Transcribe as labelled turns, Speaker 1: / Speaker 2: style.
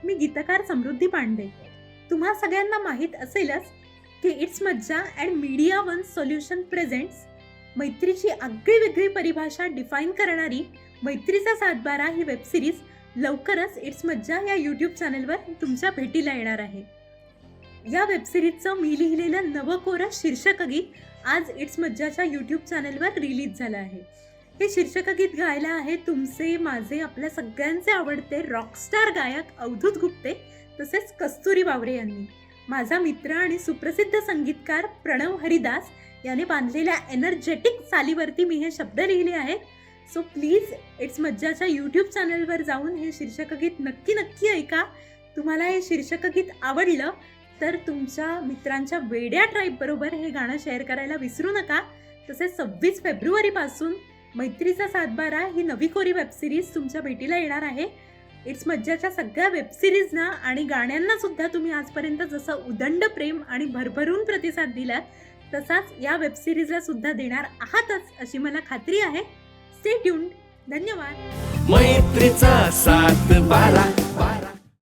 Speaker 1: मी गीतकार समृद्धी पांडे. तुम्हा सगळ्यांना माहीत असेलच की इट्स मज्जा and media one solution presents मैत्रीची आगळी वेगळी परिभाषा डिफाईन करणारी मैत्रीचा सातबारा ही वेबसिरीज लवकरच इट्स मज्जा या यूट्यूब चॅनलवर तुमच्या भेटीला येणार आहे. या वेबसिरीजचं मी लिहिलेलं नवकोरं शीर्षकगीत आज इट्स मज्जाच्या यूट्यूब चॅनलवर रिलीज झालं आहे. हे शीर्षकगीत गायला आहे तुमचे, माझे, आपल्या सगळ्यांचे आवडते रॉकस्टार गायक अवधूत गुप्ते तसेच कस्तुरी बावरे यांनी. माझा मित्र आणि सुप्रसिद्ध संगीतकार प्रणव हरिदास याने बांधलेल्या एनर्जेटिक चालीवरती मी हे शब्द लिहिले आहेत. सो प्लीज इट्स मज्जाच्या यूट्यूब चॅनलवर जाऊन हे शीर्षकगीत नक्की ऐका. तुम्हाला हे शीर्षकगीत आवडलं तर तुमच्या मित्रांच्या वेड्या ट्राईबबरोबर हे गाणं शेअर करायला विसरू नका. तसेच 26 फेब्रुवारीपासून मैत्रीचा सातबारा ही नवी कोरी वेबसिरीज तुमच्या भेटीला येणार आहे. इट्स मज्जाच्या सगळ्या वेबसिरीजना आणि गाण्यांना सुद्धा तुम्ही आजपर्यंत जसं उदंड प्रेम आणि भरभरून प्रतिसाद दिलात तसाच या वेबसिरीजला सुद्धा देणार आहातच अशी मला खात्री आहे. Stay tuned. धन्यवाद.
Speaker 2: मैत्रीचा सातबारा.